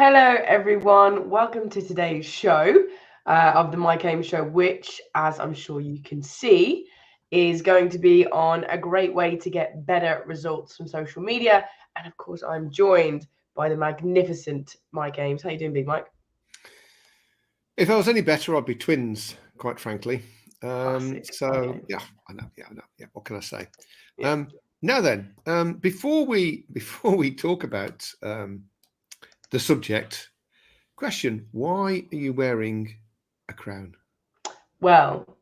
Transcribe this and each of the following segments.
Hello, everyone. Welcome to today's show of the Mike Ames Show, which, as I'm sure you can see, is going to be on a great way to get better results from social media. And of course, I'm joined by the magnificent Mike Ames. How you doing, Big Mike? If I was any better, I'd be twins, quite frankly. Classic. So yeah, I know. Yeah. What can I say? Yeah. Now then, before we talk about the subject, question: why are you wearing a crown? Well,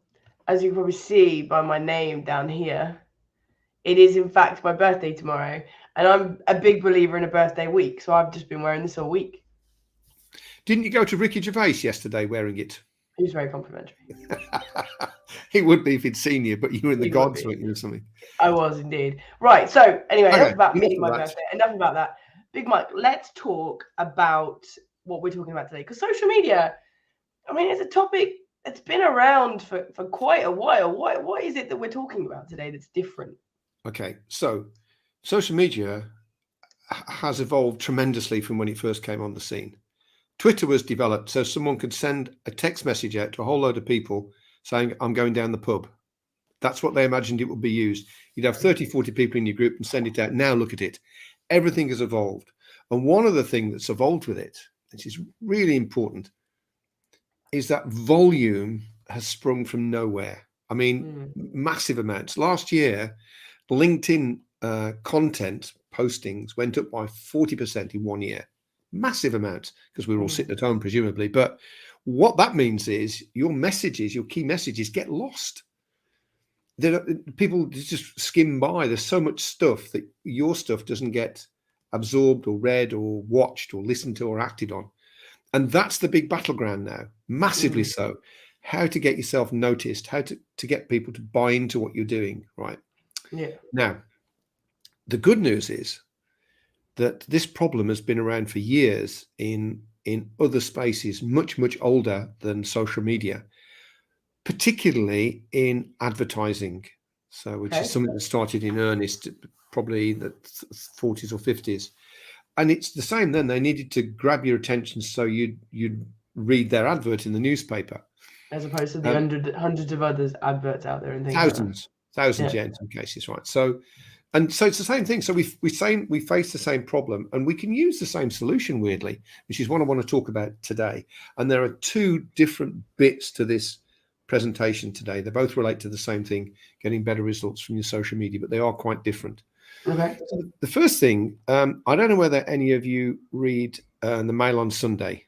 as you can probably see by my name down here, it is in fact my birthday tomorrow, and I'm a big believer in a birthday week, so I've just been wearing this all week. Didn't you go to Ricky Gervais yesterday wearing it? He was very complimentary. He would be if he'd seen you, but you were in the gods or something. I was indeed. Right. So anyway, Okay, enough about me, enough my of that. birthday. Enough about that. Big Mike, let's talk about what we're talking about today. Because social media, I mean, it's a topic that's been around for quite a while. What is it that we're talking about today that's different? Okay, so social media has evolved tremendously from when it first came on the scene. Twitter was developed so someone could send a text message out to a whole load of people saying, I'm going down the pub. That's what they imagined it would be used. You'd have 30, 40 people in your group and send it out. Now look at it. Everything has evolved. And one of the things that's evolved with it, which is really important, is that volume has sprung from nowhere. I mean, massive amounts. Last year, LinkedIn content postings went up by 40% in 1 year. Massive amounts, because we were all sitting at home, presumably. But what that means is your messages, your key messages, get lost. People just skim by. There's so much stuff that your stuff doesn't get absorbed or read or watched or listened to or acted on. And that's the big battleground now, massively so. How to get yourself noticed, how to get people to buy into what you're doing, right? Yeah. Now, the good news is that this problem has been around for years in other spaces, much, much older than social media, particularly in advertising. So, which is something that started in earnest, probably in the 40s or 50s. And it's the same then. They needed to grab your attention so you'd read their advert in the newspaper. As opposed to the hundreds of others adverts out there and things thousands, yeah, in some cases, right? So it's the same thing. So we face the same problem, and we can use the same solution, weirdly, which is what I want to talk about today. And there are two different bits to this presentation today. They both relate to the same thing, getting better results from your social media, but they are quite different. Okay. So the first thing, I don't know whether any of you read the Mail on Sunday.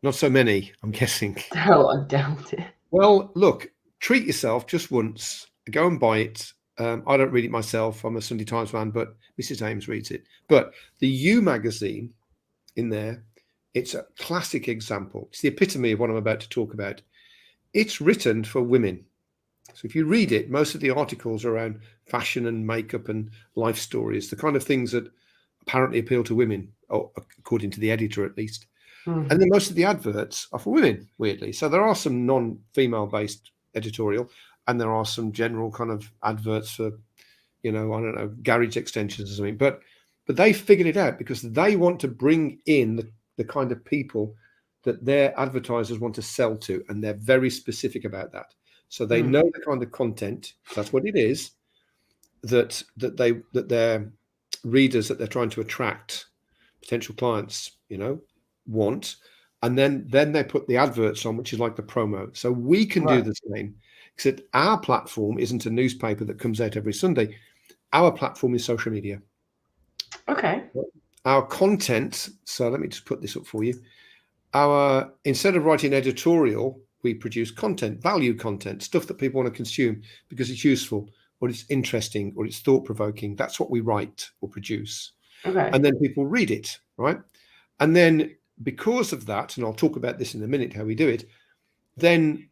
Not so many, I'm guessing. Oh, I doubt it. Well, look, treat yourself just once. Go and buy it. I don't read it myself. I'm a Sunday Times fan, but Mrs Ames reads it. But the You magazine in there, it's a classic example. It's the epitome of what I'm about to talk about. It's written for women. So if you read it, most of the articles are around fashion and makeup and life stories, the kind of things that apparently appeal to women, or according to the editor at least. And then most of the adverts are for women, weirdly. So there are some non-female based editorial, and there are some general kind of adverts for, I don't know, garage extensions or something. But they figured it out because they want to bring in the kind of people that their advertisers want to sell to, and they're very specific about that. So they know the kind of content, that's what it is, that their readers that they're trying to attract, potential clients, want, and then they put the adverts on, which is like the promo. So we can do the same, except our platform isn't a newspaper that comes out every Sunday. Our platform is social media. Okay. Our content, so let me just put this up for you. Instead of writing editorial, we produce content, value content, stuff that people want to consume because it's useful or it's interesting or it's thought-provoking. That's what we write or produce. Okay. And then people read it, right? And then because of that, and I'll talk about this in a minute, how we do it, then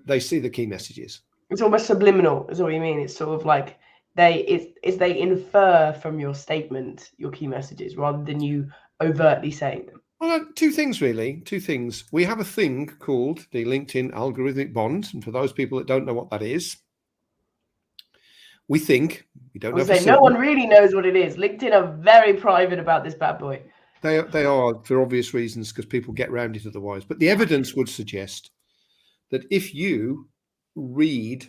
they see the key messages. It's almost subliminal, is what you mean. It's sort of like they infer from your statement your key messages rather than you overtly saying them. Well, two things, really. Two things. We have a thing called the LinkedIn algorithmic bond. And for those people that don't know what that is, we think, we don't know for certain. No one really knows what it is. LinkedIn are very private about this bad boy. They are for obvious reasons, because people get around it otherwise. But the evidence would suggest that if you read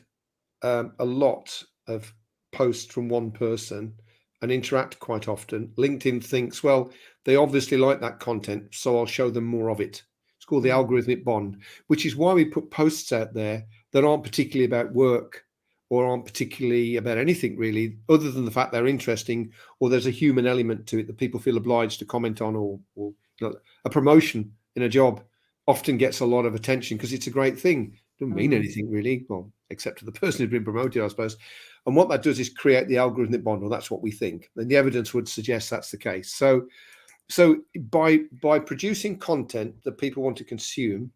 a lot of posts from one person and interact quite often, LinkedIn thinks, well, they obviously like that content, so I'll show them more of it. It's called the algorithmic bond, which is why we put posts out there that aren't particularly about work or aren't particularly about anything really, other than the fact they're interesting, or there's a human element to it that people feel obliged to comment on, or you know, a promotion in a job often gets a lot of attention because it's a great thing. Doesn't mean anything really, well, except to the person who's been promoted, I suppose. And what that does is create the algorithmic bond, or that's what we think. And the evidence would suggest that's the case. So by producing content that people want to consume,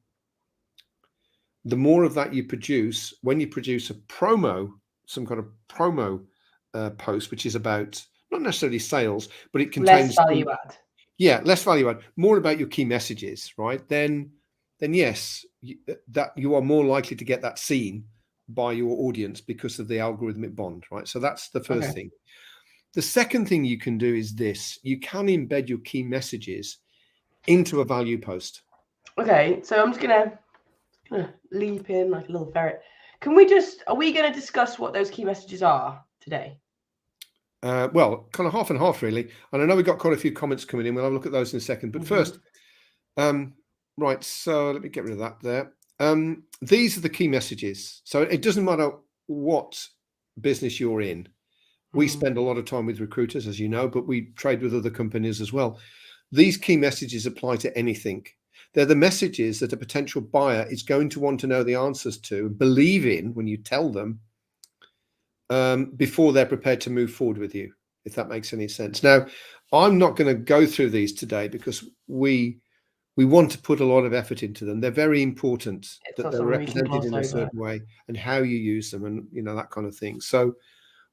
the more of that you produce, when you produce a promo, some kind of promo post, which is about not necessarily sales, but it contains less value add. Yeah, less value add, more about your key messages, right? Then yes, that you are more likely to get that seen by your audience because of the algorithmic bond, right? So that's the first thing. The second thing you can do is this: you can embed your key messages into a value post. Okay, so I'm just gonna leap in like a little ferret. Are we going to discuss what those key messages are today? Well, kind of half and half, really. And I know we've got quite a few comments coming in. We'll have a look at those in a second. But first, right, so let me get rid of that there. These are the key messages. So it doesn't matter what business you're in. We spend a lot of time with recruiters, as you know, but we trade with other companies as well. These key messages apply to anything. They're the messages that a potential buyer is going to want to know the answers to, believe in when you tell them, before they're prepared to move forward with you, if that makes any sense. Now, I'm not going to go through these today because we want to put a lot of effort into them. They're very important that they're represented in a certain way, and how you use them, and that kind of thing. So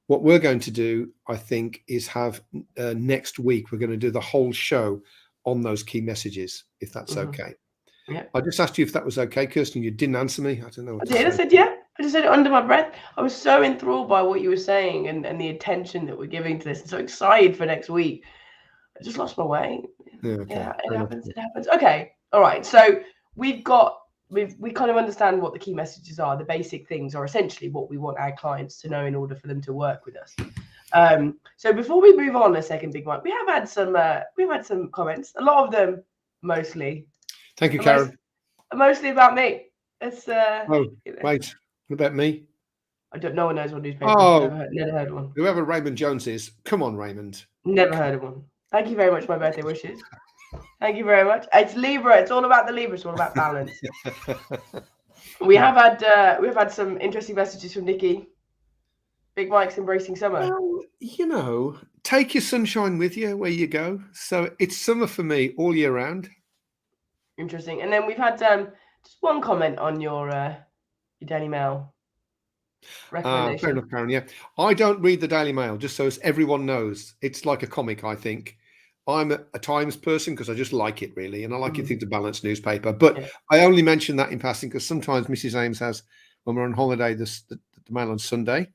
what we're going to do, I think, is have next week, we're going to do the whole show on those key messages, if that's okay. Yeah. I just asked you if that was okay, Kirsten. You didn't answer me. I don't know what to say. I said yeah. I just said it under my breath. I was so enthralled by what you were saying and the attention that we're giving to this, and so excited for next week. I just lost my way. Yeah, okay. Yeah, it happens. It happens. Okay. All right. So we kind of understand what the key messages are. The basic things are essentially what we want our clients to know in order for them to work with us. So before we move on, a second big one, we have had some comments. A lot of them, mostly. Thank you, Karen. Mostly about me. It's wait, what about me? I don't. No one knows what newspaper. Never heard one. Whoever Raymond Jones is, come on, Raymond. Never heard of one. Thank you very much for my birthday wishes. Thank you very much. It's Libra. It's all about the Libra. It's all about balance. We have had some interesting messages from Nikki. Big Mike's embracing summer. Well, take your sunshine with you where you go. So it's summer for me all year round. Interesting. And then we've had just one comment on your Daily Mail recommendation. Fair enough, Karen. Yeah, I don't read the Daily Mail, just so as everyone knows. It's like a comic, I think. I'm a Times person because I just like it, really, and I like it to balance newspaper. But I only mention that in passing because sometimes Mrs Ames has, when we're on holiday, the Mail on Sunday.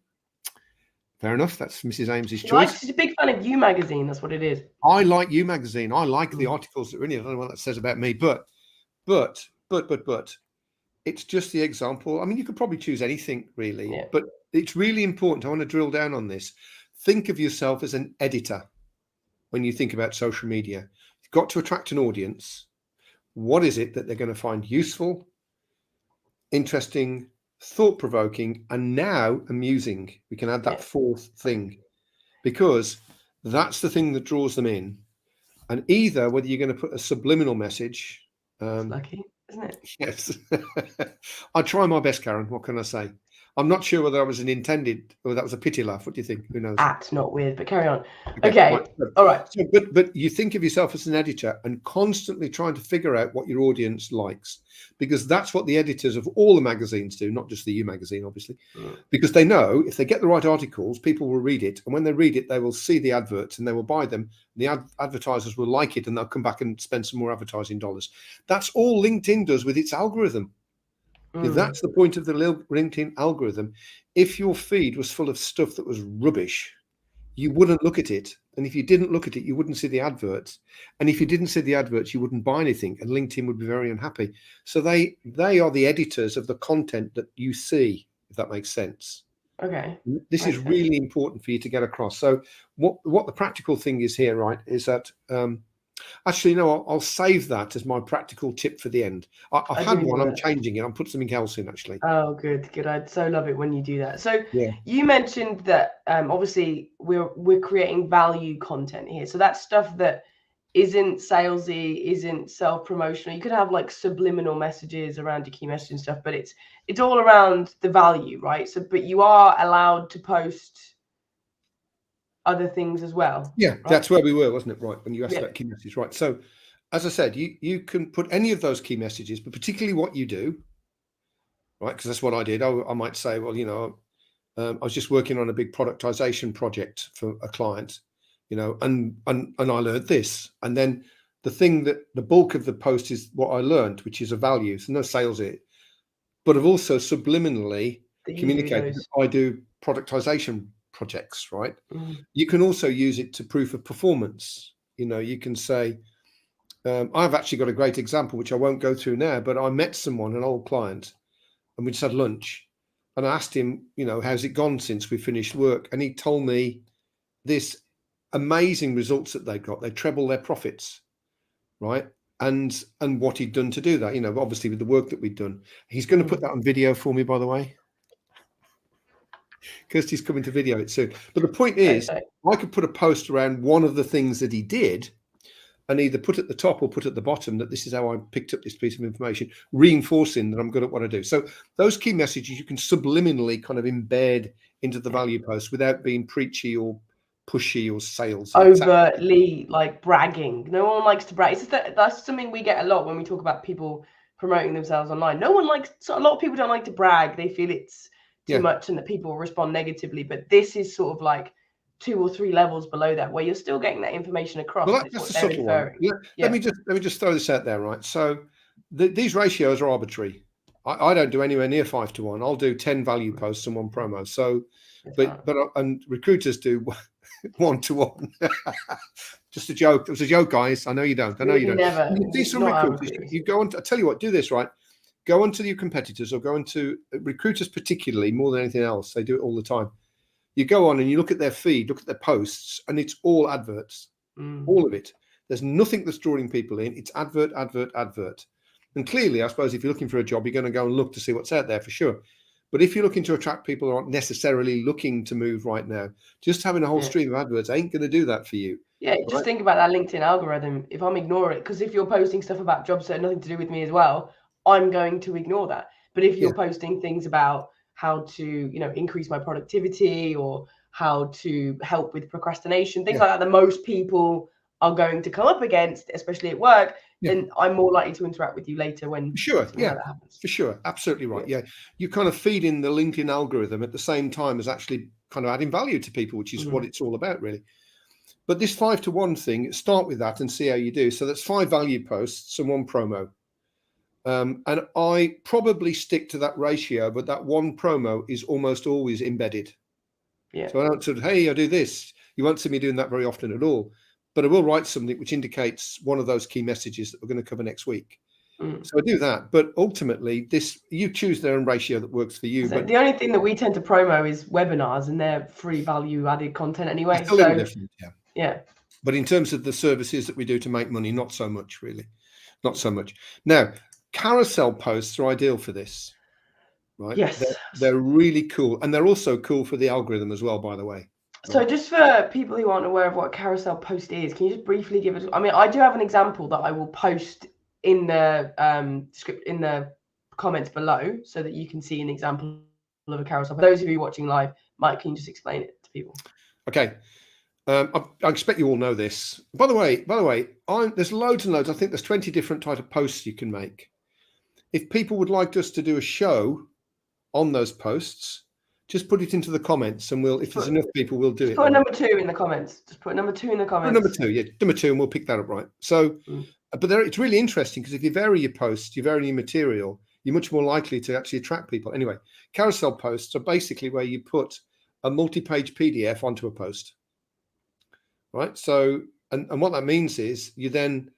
Fair enough. That's Mrs Ames's choice. She's a big fan of You magazine. That's what it is. I like You magazine. I like the articles that are in it. I don't know what that says about me, but it's just the example. I mean, you could probably choose anything, really, but it's really important. I want to drill down on this. Think of yourself as an editor when you think about social media. You've got to attract an audience. What is it that they're going to find useful, interesting, thought-provoking, and now amusing? We can add that fourth thing, because that's the thing that draws them in. And either whether you're going to put a subliminal message, it's lucky, isn't it? Yes. I try my best, Karen. What can I say? I'm not sure whether that was an intended or that was a pity laugh. What do you think? Who knows? Not weird, but carry on. Okay. All right. So, but you think of yourself as an editor and constantly trying to figure out what your audience likes, because that's what the editors of all the magazines do, not just the You magazine, obviously, because they know if they get the right articles, people will read it. And when they read it, they will see the adverts and they will buy them. The advertisers will like it and they'll come back and spend some more advertising dollars. That's all LinkedIn does with its algorithm. If that's the point of the LinkedIn algorithm. If your feed was full of stuff that was rubbish, you wouldn't look at it And if you didn't look at it, you wouldn't see the adverts. And if you didn't see the adverts, you wouldn't buy anything. And LinkedIn would be very unhappy. So they are the editors of the content that you see, if that makes sense. Okay. This is really important for you to get across. So what the practical thing is here, right, is that actually, no, I'll save that as my practical tip for the end. I've had one. I'm changing it. I'll put something else in, actually. Oh, good. I so love it when you do that. So yeah, you mentioned that obviously we're creating value content here. So that's stuff that isn't salesy, isn't self-promotional. You could have like subliminal messages around your key message and stuff, but it's all around the value, right? So, but you are allowed to post other things as well. Yeah, right? that's where we were, wasn't it? Right, when you asked about key messages, right? So, as I said, you can put any of those key messages, but particularly what you do, right? Because that's what I did. I might say, well, you know, I was just working on a big productization project for a client, you know, and I learned this, and then the thing that the bulk of the post is what I learned, which is a value. So no sales it, but I've also subliminally communicated that I do productization projects, right? You can also use it to proof of performance. You know, you can say, I've actually got a great example, which I won't go through now, but I met someone, an old client, and we just had lunch. And I asked him, you know, how's it gone since we finished work? And he told me this amazing results that they got. They trebled their profits, right? And what he'd done to do that, you know, obviously with the work that we'd done. He's going to put that on video for me, by the way. Kirsty's coming to video it soon. But the point is, I could put a post around one of the things that he did and either put at the top or put at the bottom that this is how I picked up this piece of information, reinforcing that I'm good at what I do. So those key messages you can subliminally kind of embed into the value post without being preachy or pushy or salesy. Overtly like bragging. No one likes to brag. It's just that's something we get a lot when we talk about people promoting themselves online. No one likes, so a lot of people don't like to brag. They feel it's too much and that people respond negatively. But this is sort of like 2 or 3 levels below that, where you're still getting that information across. Well, that's a subtle one. Let me just throw this out there, right? So these ratios are arbitrary. I don't do anywhere near 5 to 1. I'll do 10 value posts and 1 promo. So, but and recruiters do 1 to 1. Just a joke. It was a joke, guys. I know you don't. I know you don't. Never. You see some recruiters. You go on. I tell you what. Do this, right? Go onto your competitors or go into recruiters, particularly more than anything else. They do it all the time. You go on and you look at their feed, look at their posts, and it's all adverts, all of it. There's nothing that's drawing people in. It's advert, advert, advert. And clearly, I suppose if you're looking for a job, you're going to go and look to see what's out there for sure. But if you're looking to attract people who aren't necessarily looking to move right now, just having a whole stream of adverts ain't going to do that for you. Yeah, right? Just think about that LinkedIn algorithm. If I'm ignoring it, because if you're posting stuff about jobs that have nothing to do with me as well, I'm going to ignore that. But if you're posting things about how to, you know, increase my productivity or how to help with procrastination, things like that, that most people are going to come up against, especially at work, then I'm more likely to interact with you later when like that happens. For sure. Absolutely right. Yeah. You kind of feed in the LinkedIn algorithm at the same time as actually kind of adding value to people, which is what it's all about, really. But this 5 to 1 thing, start with that and see how you do. So that's 5 value posts and 1 promo. And I probably stick to that ratio, but that 1 promo is almost always embedded. So I don't sort of, hey, I do this. You won't see me doing that very often at all. But I will write something which indicates one of those key messages that we're going to cover next week. So I do that. But ultimately, you choose their own ratio that works for you. So but the only thing that we tend to promo is webinars, and they're free value added content anyway. It's a little different, yeah. But in terms of the services that we do to make money, not so much, really. Not so much. Now, carousel posts are ideal for this, right? Yes. They're really cool. And they're also cool for the algorithm as well, by the way. So just for people who aren't aware of what a carousel post is, can you just briefly give us, I mean, I do have an example that I will post in the script, in the comments below, so that you can see an example of a carousel. For those of you watching live, Mike, can you just explain it to people? Okay. I expect you all know this. By the way, there's loads and loads. I think there's 20 different types of posts you can make. If people would like us to do a show on those posts, just put it into the comments, and if there's enough people, we'll do it. Put number 2 in the comments. Just put number 2 in the comments. Number 2, and we'll pick that up, right? So, but it's really interesting because if you vary your posts, you vary your material, you're much more likely to actually attract people. Anyway, carousel posts are basically where you put a multi-page PDF onto a post. right? So, and what that means is you can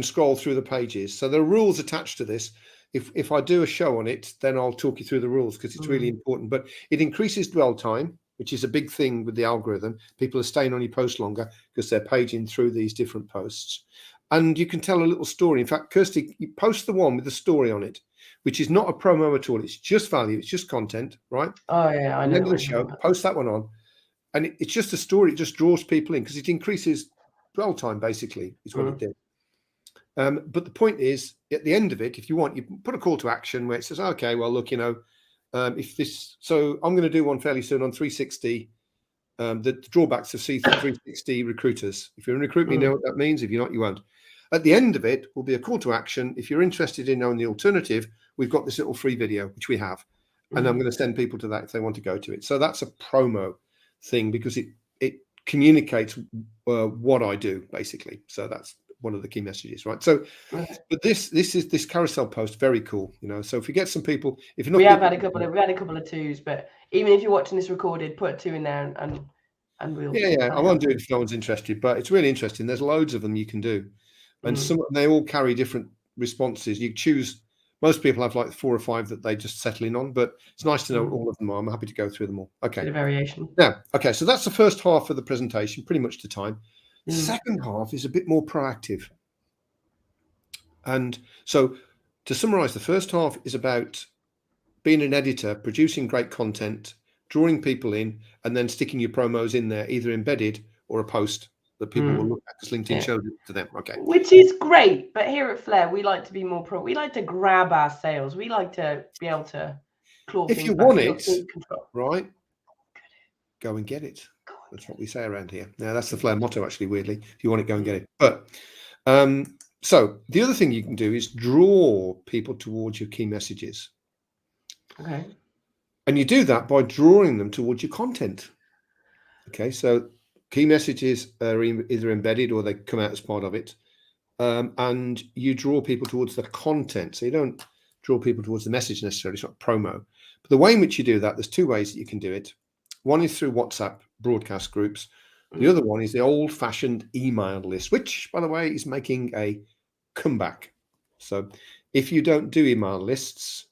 scroll through the pages. So there are rules attached to this. If I do a show on it, then I'll talk you through the rules because it's really important. But it increases dwell time, which is a big thing with the algorithm. People are staying on your post longer because they're paging through these different posts. And you can tell a little story. In fact, Kirsty, you post the one with the story on it, which is not a promo at all. It's just value. It's just content, right? Oh yeah, I know. End of the show, post that one on. And it's just a story. It just draws people in because it increases dwell time, basically, is what it did. But the point is, at the end of it, if you want, you put a call to action where it says, okay, well, look, if this, so I'm going to do one fairly soon on 360, the drawbacks of C360 recruiters. If you're in recruitment, you know what that means. If you're not, you won't. At the end of it will be a call to action. If you're interested in knowing the alternative, we've got this little free video, which we have. And I'm going to send people to that if they want to go to it. So that's a promo thing because it communicates what I do, basically. So that's one of the key messages, right? So, but this carousel post, very cool, So if you get some people, if you're not, we had a couple of twos, but even if you're watching this recorded, put a 2 in there and we'll. Yeah. I won't do it if no one's interested, but it's really interesting. There's loads of them you can do, and they all carry different responses. You choose. Most people have like 4 or 5 that they just settle in on, but it's nice to know all of them are. I'm happy to go through them all. Okay. Bit of variation. Yeah. Okay. So that's the first half of the presentation, pretty much the time. Second half is a bit more proactive. And so to summarize, the first half is about being an editor, producing great content, drawing people in, and then sticking your promos in there, either embedded or a post that people will look at because LinkedIn shows it to them. Okay. Which is great. But here at Flair, we like to be more we like to grab our sales. We like to be able to claw if you want it, right, go and get it. That's what we say around here. Now, that's the Flair motto, actually, weirdly. If you want it, go and get it. But so the other thing you can do is draw people towards your key messages. Okay. And you do that by drawing them towards your content. Okay, so key messages are either embedded or they come out as part of it. And you draw people towards the content. So you don't draw people towards the message necessarily. It's not promo. But the way in which you do that, there's 2 ways that you can do it. One is through WhatsApp broadcast groups. The other one is the old-fashioned email list, which, by the way, is making a comeback. So if you don't do email lists,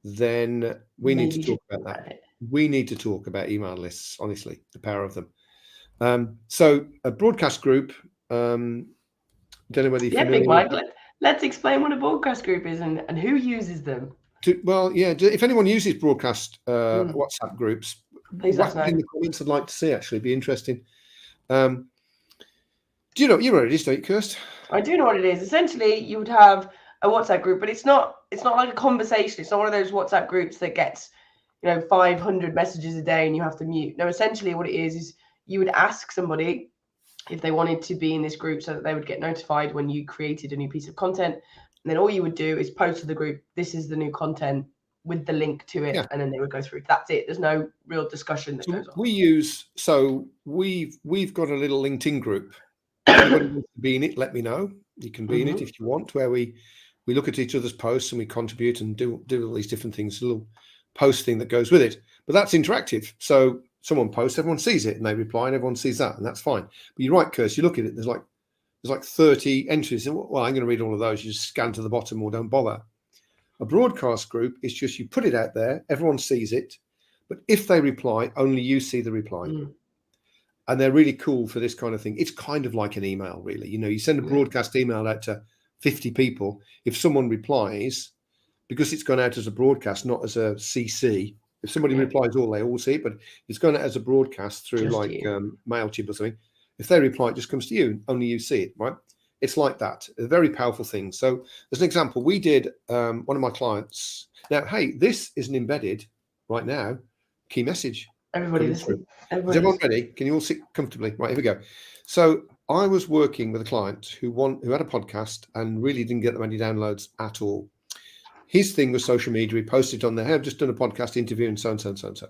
then we need to talk about that. We need to talk about email lists, honestly, the power of them. So a broadcast group, don't know whether you're familiar. Big Mike, let's explain what a broadcast group is and who uses them. If anyone uses broadcast WhatsApp groups, please let us know in the comments. I'd like to see, actually, it'd be interesting. Do you know what it is, don't you, Kirst? I do know what it is. Essentially, you would have a WhatsApp group, but it's not like a conversation. It's not one of those WhatsApp groups that gets 500 messages a day and you have to mute. No, essentially what it is you would ask somebody if they wanted to be in this group so that they would get notified when you created a new piece of content. And then all you would do is post to the group, this is the new content with the link to it, and then they would go through. That's it. There's no real discussion that goes on. We've got a little LinkedIn group. If anybody wants to be in it, let me know. You can be in it if you want, where we look at each other's posts and we contribute and do all these different things, a little post thing that goes with it. But that's interactive. So someone posts, everyone sees it and they reply and everyone sees that, and that's fine. But you're right, Kirst, you look at it, there's like 30 entries. And well, I'm going to read all of those. You just scan to the bottom or don't bother. A broadcast group is just you put it out there, everyone sees it, but if they reply, only you see the reply. And they're really cool for this kind of thing. It's kind of like an email, really. You send a broadcast email out to 50 people. If someone replies, because it's gone out as a broadcast, not as a CC, if somebody replies all, they all see it, but it's gone out as a broadcast through MailChimp or something. If they reply, it just comes to you, only you see it, right? It's like that. A very powerful thing. So as an example, we did one of my clients. Now, hey, this is an embedded right now key message. Everybody listen. Is everyone ready? Can you all sit comfortably? Right, here we go. So I was working with a client who had a podcast and really didn't get many downloads at all. His thing was social media. He posted on there, hey, I've just done a podcast interview and so and so and so and so.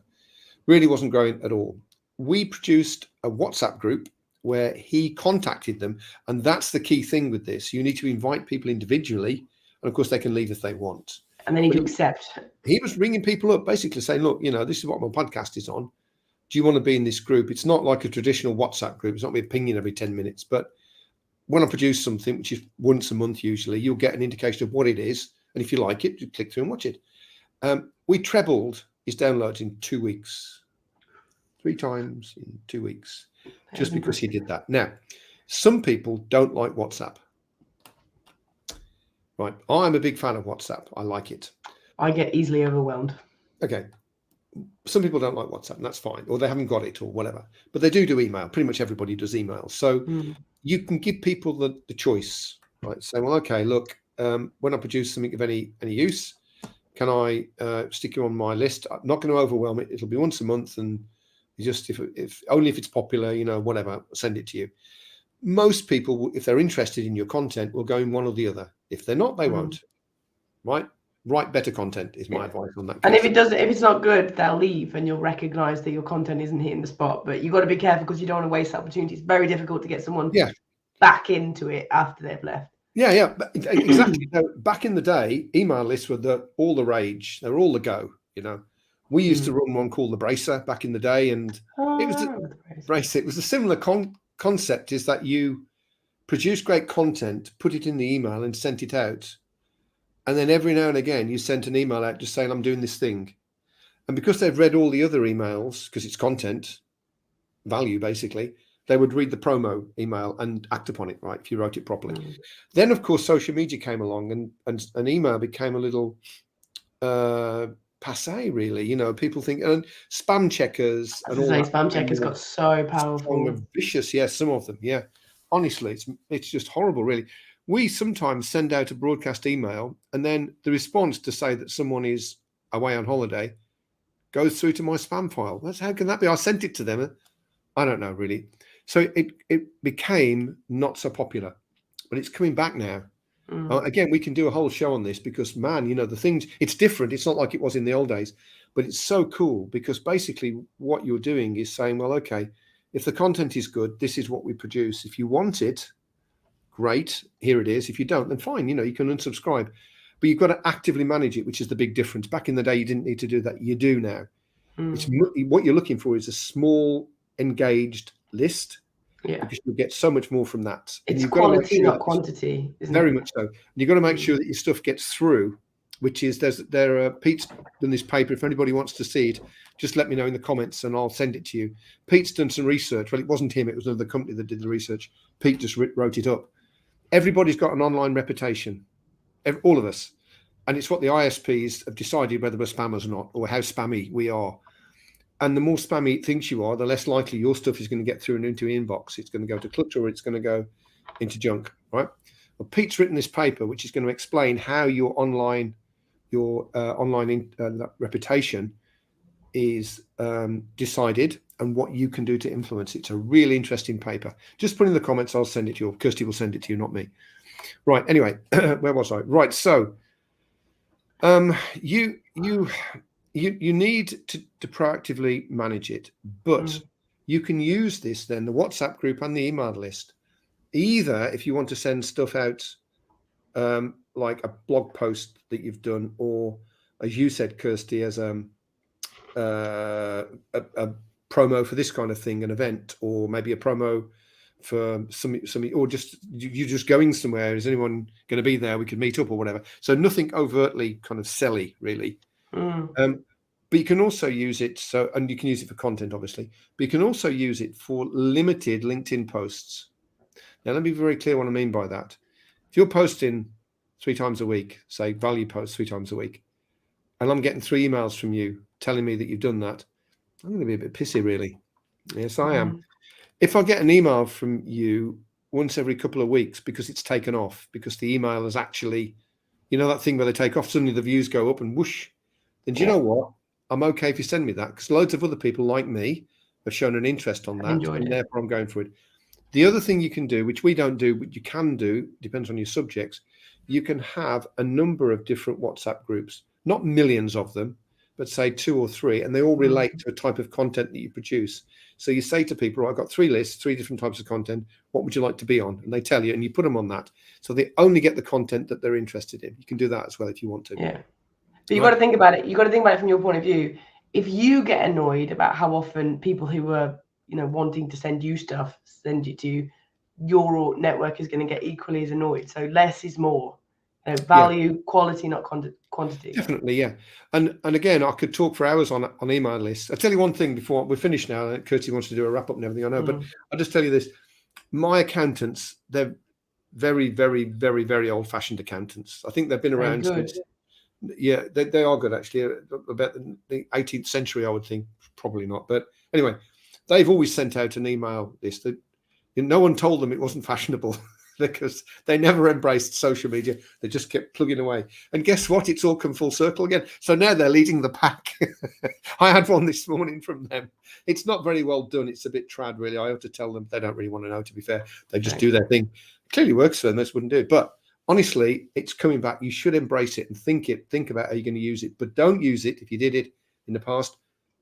Really wasn't growing at all. We produced a WhatsApp group where he contacted them. And that's the key thing with this. You need to invite people individually. And of course, they can leave if they want. And they need to accept. He was ringing people up, basically saying, look, this is what my podcast is on. do you want to be in this group? It's not like a traditional WhatsApp group. It's not me pinging every 10 minutes. But when I produce something, which is once a month usually, you'll get an indication of what it is. And if you like it, you click through and watch it. We trebled his downloads in 2 weeks. 3 times in 2 weeks. Just because he did that. Now, some people don't like WhatsApp. Right. I'm a big fan of WhatsApp. I like it. I get easily overwhelmed. Okay. Some people don't like WhatsApp, and that's fine, or they haven't got it, or whatever. But they do email. Pretty much everybody does email. So you can give people the choice, right? Say, well, okay, look, when I produce something of any use, can I stick you on my list? I'm not going to overwhelm it. It'll be once a month, and just if only if it's popular, whatever, send it to you. Most people, if they're interested in your content, will go in one or the other. If they're not, they won't. Right? Write better content is my advice on that. And if it's not good, they'll leave, and you'll recognize that your content isn't hitting the spot. But you've got to be careful because you don't want to waste that opportunity. It's very difficult to get someone back into it after they've left. Yeah, exactly. Back in the day, email lists were all the rage. They were all the go. We used to run one called the Bracer back in the day, and it was the Bracer. It was a similar concept. Is that you produce great content, put it in the email, and sent it out. And then every now and again, you sent an email out just saying, I'm doing this thing. And because they've read all the other emails, because it's content, value, basically, they would read the promo email and act upon it, right, if you wrote it properly. Then, of course, social media came along and an email became a little passé, really. People think, and spam checkers. And all that. Spam checkers got so powerful. Vicious, some of them, Honestly, it's just horrible, really. We sometimes send out a broadcast email, and then the response to say that someone is away on holiday goes through to my spam file. How can that be? I sent it to them. I don't know, really. So it became not so popular, but it's coming back now. Again, we can do a whole show on this because, man, the things, it's different. It's not like it was in the old days, but it's so cool because basically what you're doing is saying, well, okay, if the content is good, this is what we produce. If you want it, great, here it is. If you don't, then fine, you can unsubscribe. But you've got to actively manage it, which is the big difference. Back in the day, you didn't need to do that. You do now. What you're looking for is a small, engaged list. Because you'll get so much more from that. It's quality, not quantity. Very much so. And you've got to make sure that your stuff gets through, which is Pete's done this paper. If anybody wants to see it, just let me know in the comments and I'll send it to you. Pete's done some research. Well, it wasn't him. It was another company that did the research. Pete just wrote it up. Everybody's got an online reputation, all of us. And it's what the ISPs have decided whether we're spammers or not, or how spammy we are. And the more spammy it thinks you are, the less likely your stuff is going to get through and into your inbox. It's going to go to clutch or it's going to go into junk, right? Well, Pete's written this paper, which is going to explain how your online reputation is decided and what you can do to influence it. It's a really interesting paper. Just put in the comments, I'll send it to you. Kirsty will send it to you, not me. Right, anyway, where was I? Right, so you need to proactively manage it, but you can use this then, the WhatsApp group and the email list, either if you want to send stuff out like a blog post that you've done, or as you said, Kirsty, as a promo for this kind of thing, an event, or maybe a promo for something, or just you just going somewhere. Is anyone going to be there? We could meet up or whatever. So nothing overtly kind of selly, really. But you can also use it and you can use it for content, obviously, but you can also use it for limited LinkedIn posts. Now, let me be very clear what I mean by that. If you're posting 3 times a week, say value posts 3 times a week, and I'm getting 3 emails from you telling me that you've done that, I'm going to be a bit pissy, really. Yes, I am. If I get an email from you once every couple of weeks because it's taken off, because the email is actually, that thing where they take off, suddenly the views go up and whoosh, then do you know what? I'm okay if you send me that, because loads of other people like me have shown an interest on that, and therefore I'm going for it. The other thing you can do, which we don't do, but you can do, depends on your subjects, you can have a number of different WhatsApp groups, not millions of them, but say 2 or 3, and they all relate to a type of content that you produce. So you say to people, I've got 3 lists, 3 different types of content. What would you like to be on? And they tell you, and you put them on that. So they only get the content that they're interested in. You can do that as well if you want to. Yeah. But you've got to think about it. You've got to think about it from your point of view. if you get annoyed about how often people who are, you know, wanting to send you stuff send it to you, your network is going to get equally as annoyed. So less is more. You know, value, quality, not quantity. Definitely, yeah. And again, I could talk for hours on email lists. I'll tell you one thing before we're finished now. Kirsty wants to do a wrap up and everything, I know, but I'll just tell you this. My accountants, they're very, very, very, very old fashioned accountants. I think they've been around since, yeah, they are good actually. About the 18th century, I would think. Probably not. But anyway, they've always sent out an email list that no one told them it wasn't fashionable. Because they never embraced social media. They just kept plugging away. And guess what? It's all come full circle again. So now they're leading the pack. I had one this morning from them. It's not very well done. It's a bit trad, really. I have to tell them. They don't really want to know, to be fair. They just do their thing. It clearly works for them. This wouldn't do it. But honestly, it's coming back. You should embrace it and think about how you're going to use it. But don't use it, if you did it in the past,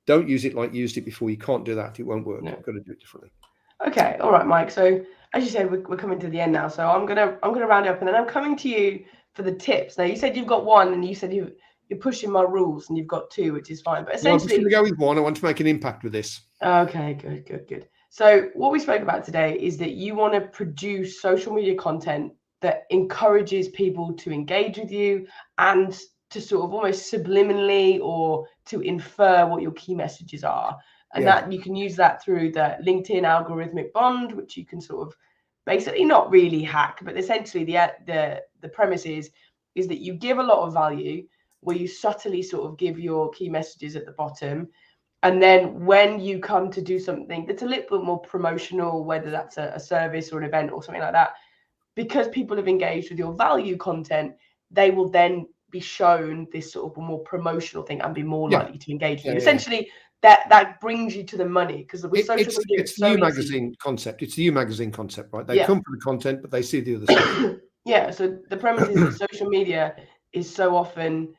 don't use it like you used it before. You can't do that. It won't work. You've got to do it differently. Okay. All right, Mike. So as you said, we're coming to the end now. So I'm gonna round it up, and then I'm coming to you for the tips. Now you said you've got one, and you said you're pushing my rules, and you've got two, which is fine. But essentially, I'm just going to go with one. I want to make an impact with this. Okay, good. So what we spoke about today is that you want to produce social media content that encourages people to engage with you and to sort of almost subliminally or to infer what your key messages are. And that you can use that through the LinkedIn algorithmic bond, which you can sort of basically not really hack, but essentially the premise is that you give a lot of value where you subtly sort of give your key messages at the bottom. And then when you come to do something that's a little bit more promotional, whether that's a service or an event or something like that, because people have engaged with your value content, they will then be shown this sort of more promotional thing and be more likely to engage with you. Essentially, that brings you to the money, because with social media, it's the magazine concept. It's the magazine concept, right? They come for the content, but they see the other stuff. Yeah. So the premise is that social media is so often,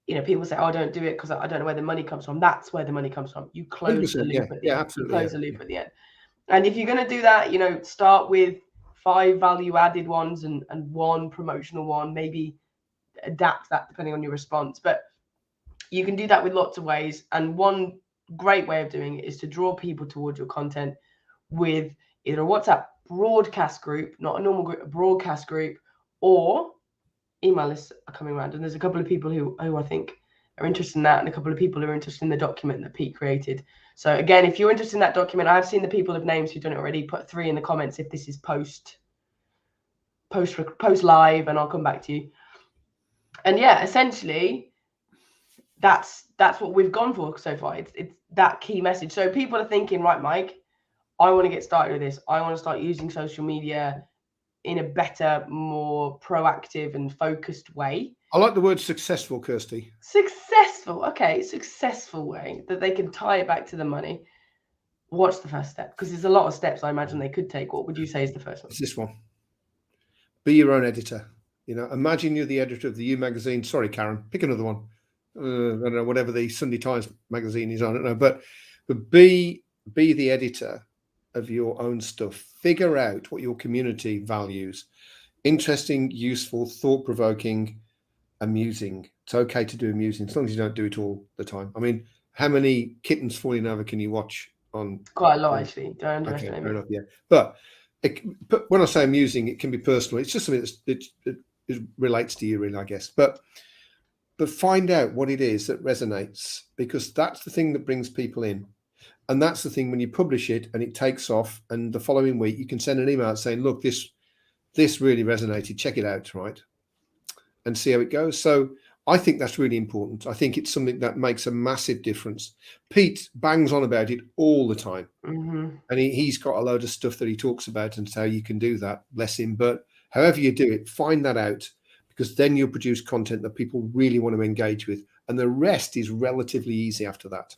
you know, people say, "Oh, I don't do it because I don't know where the money comes from." That's where the money comes from. You close the loop at the end. Absolutely. You close the loop at the end. And if you're going to do that, you know, start with 5 value-added ones and 1 promotional one. Maybe adapt that depending on your response. But you can do that with lots of ways. And one great way of doing it is to draw people towards your content with either a WhatsApp broadcast group, not a normal group, a broadcast group, or email lists are coming around. And there's a couple of people who I think are interested in that, and a couple of people who are interested in the document that Pete created. So again, if you're interested in that document, I've seen the people of names who've done it already. Put 3 in the comments if this is post live, and I'll come back to you. And yeah, essentially, that's what we've gone for so far. It's that key message. So people are thinking, right, Mike, I want to get started with this. I want to start using social media in a better, more proactive and focused way. I like the word successful, Kirsty. Successful. Okay, successful way that they can tie it back to the money. What's the first step? Because there's a lot of steps I imagine they could take. What would you say is the first one? It's this one. Be your own editor. You know, imagine you're the editor of the U magazine. Sorry, Karen, pick another one. I don't know, whatever the Sunday Times magazine is, I don't know, but be the editor of your own stuff. Figure out what your community values. Interesting, useful, thought-provoking, amusing. It's okay to do amusing as long as you don't do it all the time. I mean, how many kittens falling over can you watch on? Quite a lot, actually. Don't underestimate fair enough, yeah. But when I say amusing, it can be personal. It's just something that relates to you, really, I guess. But find out what it is that resonates, because that's the thing that brings people in. And that's the thing when you publish it and it takes off, and the following week you can send an email saying, look, this really resonated, check it out, right? And see how it goes. So I think that's really important. I think it's something that makes a massive difference. Pete bangs on about it all the time. And he's got a load of stuff that he talks about and how you can do that, bless him. But however you do it, find that out, because then you'll produce content that people really want to engage with. And the rest is relatively easy after that.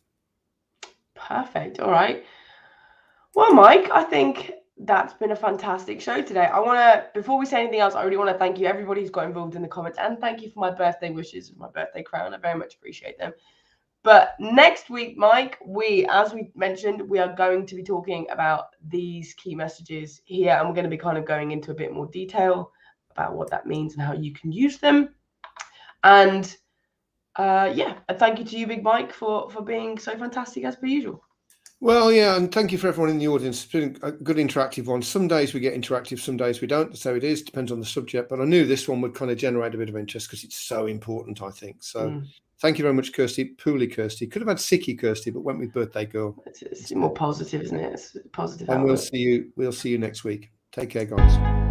Perfect. All right. Well, Mike, I think that's been a fantastic show today. I want to, before we say anything else, I really want to thank you, everybody who's got involved in the comments, and thank you for my birthday wishes, my birthday crown. I very much appreciate them. But next week, Mike, as we mentioned, we are going to be talking about these key messages here, and we're going to be kind of going into a bit more detail about what that means and how you can use them. And Yeah, and thank you to you, Big Mike, for being so fantastic as per usual. Well, yeah, and thank you for everyone in the audience. It's been a good interactive one. Some days we get interactive, some days we don't. So it is, depends on the subject. But I knew this one would kind of generate a bit of interest because it's so important, I think. So thank you very much, Kirsty. Poorly, Kirsty. Could have had Sicky Kirsty, but went with Birthday Girl. It's more positive, isn't it? It's positive. And outlook. we'll see you next week. Take care, guys.